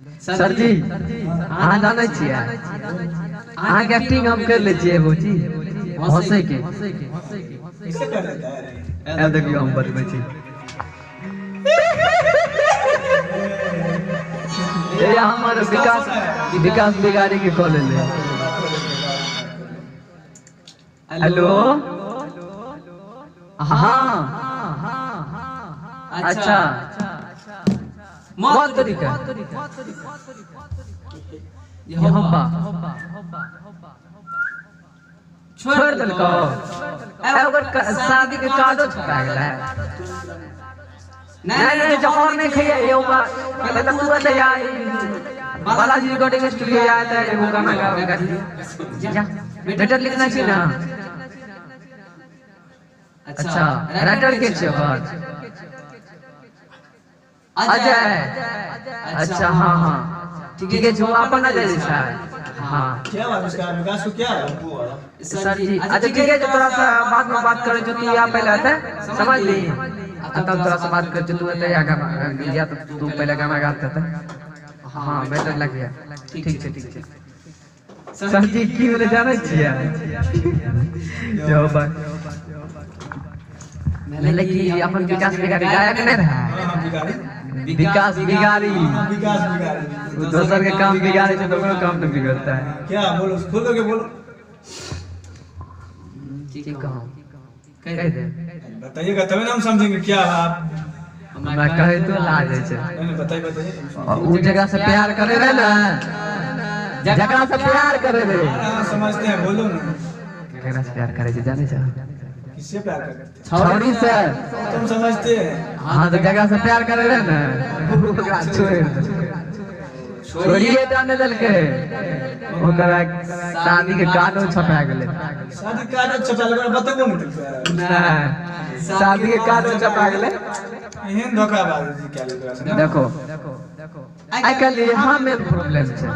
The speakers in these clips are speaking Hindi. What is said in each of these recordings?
सर जी अहाँ जाने छियै अहाँ के एक्टिंग हम कर ले छियै वो चीज हंसे के कैसे कर लेता है? ए देखियो हम बतबै छी ये हमारे विकास बिगाड़ी के कॉल ले हेलो हाँ अच्छा बहुत तरीका यहाँ बा छोड़ दलको ओकर शादी के कार्डो छपा गेलै नहीं जहर नहीं खइए ये बा पहले तो तू बता यार बालाजी रिकॉर्डिंग स्टूडियो आया था एगो गाना गावे जा लेटर लिखना चाहिए ना अच्छा राइटर के छै बात अजय अच्छा हाँ हाँ ठीक है जो अपन अजय जैसा हाँ क्या बात उसका विकास को क्या है? सर जी अच्छा ठीक है जो थोड़ा सा बाद में बात करें जो तू यहाँ पहले आता है समझ ली तब थोड़ा सा बात कर जो तू आता है गाना या तो तू पहले गाना गाता था हाँ बेटर लग गया ठीक है सर जी की बोले जाने छियै जो बात मैंने कि अपन विकास बिगाड़ी गायक नहीं रहा विकास बिगाड़ी वो दूसर के काम बिगाड़े तो अपना काम तो बिगड़ता है क्या बोलो खोल के बोलो ठीक कह दे बताइएगा तभी ना हम समझेंगे क्या आप मैं कहे तो लाज है नहीं बताइए वो जगह से प्यार करे रहे ना जगह से प्यार करे रहे हाँ समझते हैं बोलो ना जगह से प्यार करे जाने जा किससे प्यार करते हैं? छौरी से तुम समझते हैं हाँ तो जगह से प्यार करे रहे ना छोड़िए जाने दल के ओकरा शादी के कार्ड छपा गेले शादी कार्ड छपा लगा बताबो नहीं शादी के कार्ड छपा गेले एहन धोखाबाज जी क्या लिखा देखो आई कल यहाँ में प्रॉब्लम है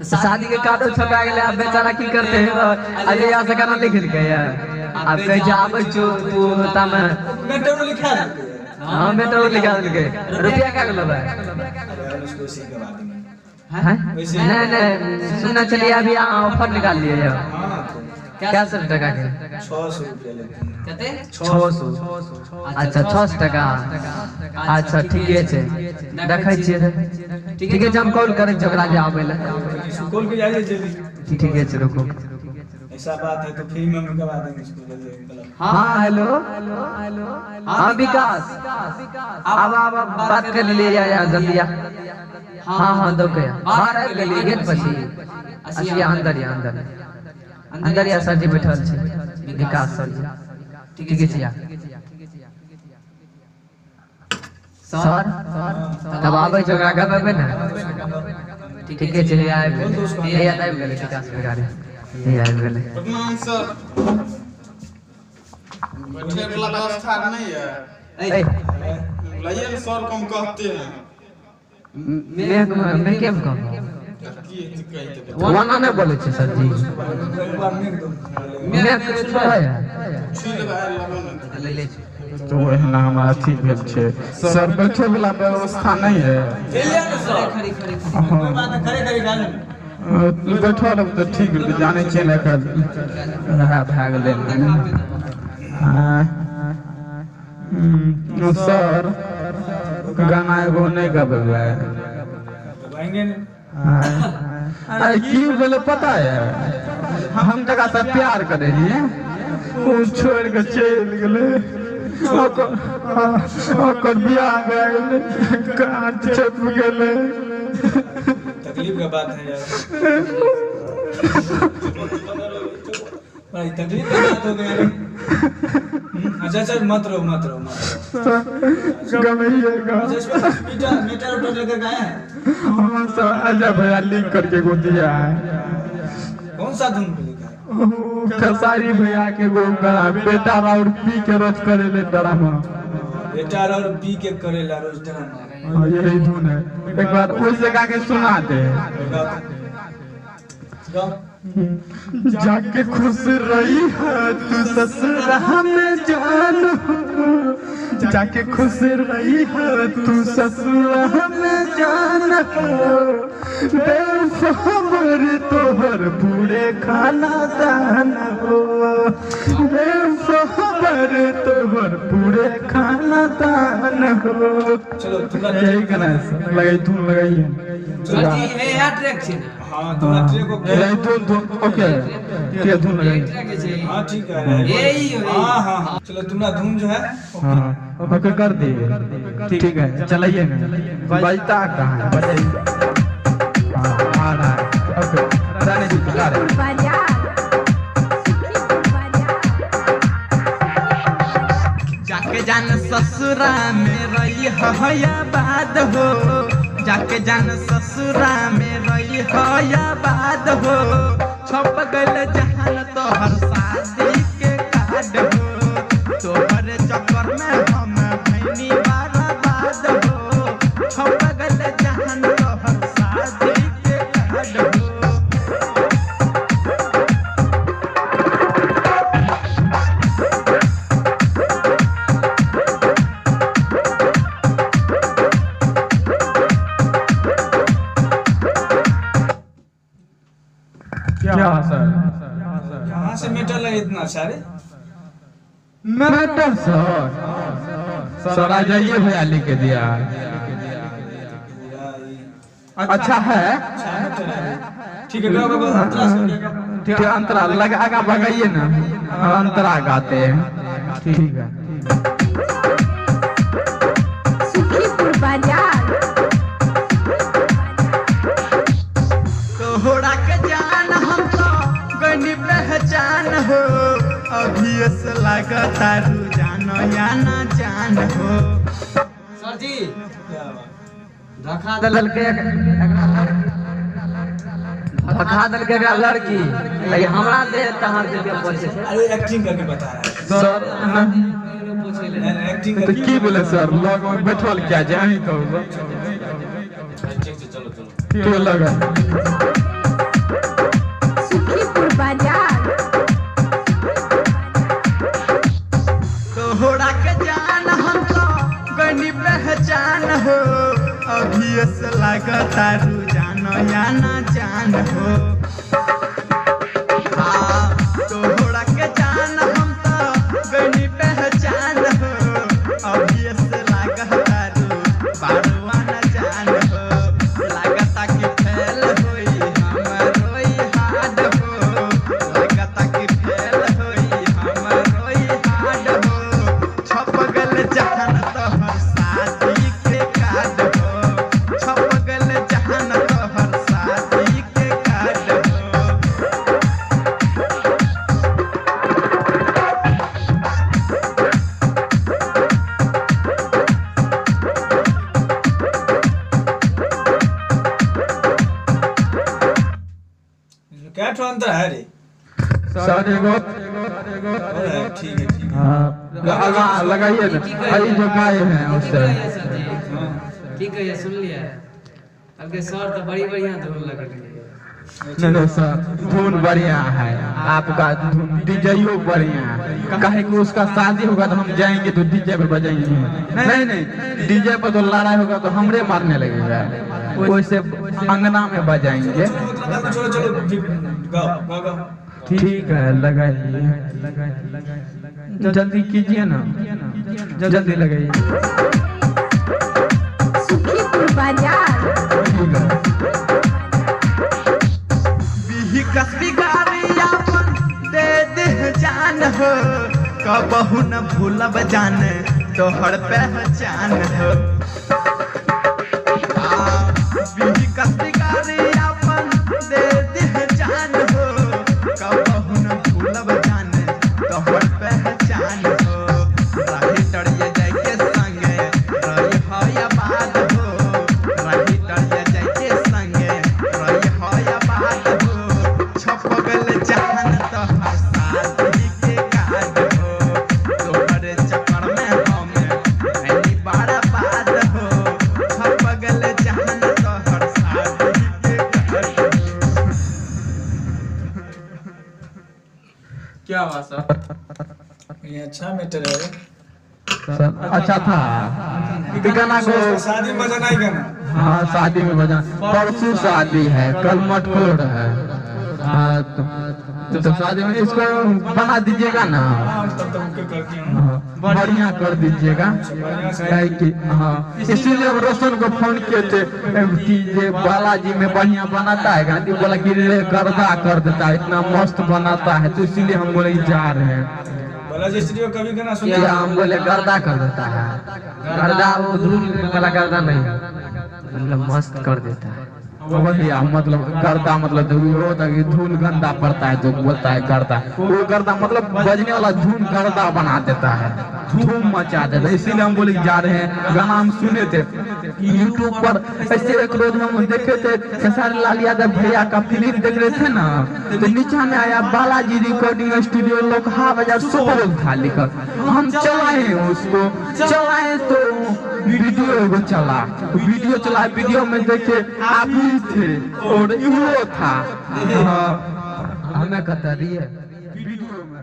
शादी के कार्ड छपा गेले अब बेचारा की करते हैं अजय यहाँ से गाना लिख के यार अब कह जाब तू तम मेट्रो लिखा है हाँ मेट्रो लिखा के रुपया क्या लेबे उसको उसी के बाद में नहीं सुनना चलिए अभी यहाँ ऑफर निकाल लिए यार हां क्या 100 टका के 600 रुपया लेते हैं कहते 600 अच्छा 600 टका अच्छा ठीक है देखै छियै ठीक है हम कॉल करै छी ओकरा जे आबै ले कॉल के जाइए जल्दी ठीक है रुको ऐसा बात है तो फ्री में हम करवा देंगे इसको जल्दी हाँ हेलो हाँ विकास अब बात कर लिए यार जल्दी हाँ दो के बाहर आ गेली गेट पसी असिया अंदर या सर जी बैठल छै विकास सर जी ठीक है या सर तब आबै छै ओकरा गबे ना ठीक है चलिए आबि गेलै विकास बिगाड़ी ये आबि गेलै प्रणाम सर बैठने वाला व्यवस्था नहीं है लाइए ना सर कम कहते हैं मैं क्या कहूँ वाना नहीं बोले छे सर जी मैं कुछ है ले तो एहना हमरा अथी भेल छै सर बैठे वाला व्यवस्था नहीं है कोई बात करे गाने बैठो रह तो ठीक जाने छियै ना कल रहा भए गेलै सर गाना एगो नहीं गबेबै गाएंगे अरे की बोले पता है हम जगह से प्यार करे रहिए वो छोड़ के चल गेले ओकर बियाह भए गेले कांच छप गेले तकलीफ का बात है यार भाई तकलीफ की बात हो गई अच्छा मत रो गमैएगा मीटर लेकर गए हैं हाँ सर अजय भैया लिंक करके को दिया है कौन सा धुन पे लिखा है खेसारी भैया के वो बेटा और पी के रोज करे ले ड्रामा बेटा और पी के करेला रोज ड्रामा यही धुन है एक बार उस जगह के सुना दे जाके खुश रही है तू ससुरा में जान हो, जाके खुश रही है तू ससुरा में जान हो, बेखबर तोहर पूरे खाना दान हो, बेखबर तोहर पूरे खाना दान हो। चलो तुमरा यही गाना है, लगाई धुन लगाई सर जी हे या ट्रैक छे ना हां तुमरा ट्रैक को लगाई धुन ओके के धुन लगाई। ट्रैक छे हां ठीक है यही हां हां चलो तुमरा धुन जो है हाँ ओके कर दिए ठीक है चलाइए ना बजता कहाँ है बजाइए हाँ आ रहा है ओके रहने दीजिए गा रहे जाके जान ससुरा में रही हो या बाद हो, जाके जान ससुरा में रही हो या बाद हो, छप गल जहान तोहर शादी के कार्ड हो, तोहर चक्कर में हम भैनी बर्बाद हो, छप गल जहान तोहर शादी के कार्ड हो। क्या सर कहां से मीटर लगे इतना सारे मैटर सर आ जाइए भैया लिख के दिया अच्छा है ठीक है गाओ गाओ अंतरा से ठीक है अंतरा लगा का भगाइए ना अंतरा गाते हैं ठीक है सुखीपुर बाजार तोहरा के जान हम तो गनी पहचान हो, अभी से लगता रुझान या ना जान हो। सर जी धखा दल के धखा दल के एकरा लड़की लेकिन हमरा दे तहार दे के बोल छै अरे एक्टिंग करके बता रहा है सर एक्टिंग तो करके की बोले सर लोग में बैठल क्या जानी तो क्यों लगा सुखीपुर बाजार तोहरा के जान हम तो गनी पहचान हो, अभी से लगता रुझान या ना जान हो। हाँ, तोहरा के जान हम तो गनी पहचान हो, अभी से लगता रुझान ना जान हो, लगता कि फेल होई हमरोई हार्ड हो, लगता कि फेल होई हमरोई हार्ड हो, छप गल जहान तोहर शादी के कार्ड हो, छप गल जहान तोहर शादी के कार्ड हो। क्या ठो अंतर है रे सर एगो अरे ठीक है ठीक है हाँ लगाइए ना अरे जो गाय हैं उससे सर जी ठीक है सुन लिया अब के सर तो बड़ी बढ़िया धुन लगे नहीं सर धुन बढ़िया है आपका धुन डीजेयो बढ़िया है काहे कि उसका शादी होगा तो हम जाएंगे तो डीजे पे बजाएंगे नहीं नहीं डीजे पर तो लड़ाई होगा तो हमरे मारने लगेगा वैसे अंगना में बजाएंगे चलो चलो फिर गाओ गाओ गाओ ठीक है लगाइए जल्दी कीजिए ना जल्दी लगाइए सुखीपुर बाजार ठीक है बिही कसबी गारी अपन दे दे जान हो, कबहू न भूलब जान तोहर पहचान हो। बिही कसबी गारी अपन दे दे जान हो, कबहू न भूलब जान तोहर पहचान हो। राही टड़िए जाके संगे रही हो या बाद हो, राही टड़िए जाके संगे रही हो या बाद हो, छप गल जहान तोहर शादी के कार्ड हो, तोहर चक्कर में हम भैनी बर्बाद हो, छप गल जहान तोहर क्या हुआ सर? ये अच्छा मैटर है। सर अच्छा था कि गाना को शादी में बजाना ही गाना। हाँ शादी में बजा, परसों शादी है, कल मटकोर है। हाँ तो शादी में इसको बना दीजिएगा ना, हाँ, तब तक ओके करती हूँ। हाँ, बढ़िया कर दीजिएगा। काहे कि हाँ इसीलिए हम रोशन को फोन किए थे कि ये बालाजी में बढ़िया बनाता है गांधी, बोला कि रे गर्दा कर देता है, इतना मस्त बनाता है, तो इसीलिए हम बोले जा रहे हैं। बालाजी स्टूडियो कभी गाना सुना? क्या हम बोले गर्दा कर देता है, गर्दा वो धूल वाला गर्दा नहीं, मतलब मस्त कर देता है। भैया मतलब गर्दा मतलब वो होता है कि धूल गंदा पड़ता है तो बोलता है गर्दा, वो गर्दा मतलब बजने वाला धूल गर्दा बना देता है, धूम मचा देता है। इसीलिए हम बोले जा रहे हैं। गाना हम सुने थे यूट्यूब पर, ऐसे एक रोज हम देखे थे खेसारी लाल यादव भैया का फिल्म देख रहे थे ना, तो नीचा में आया बालाजी रिकॉर्डिंग स्टूडियो लोकहा बाजार सुपौल था लिखा। हम चलाए उसको, चलाए तो वीडियो चला, वीडियो चला, वीडियो में देखे आप ही थे और वो था। हमें कहता रही है वीडियो में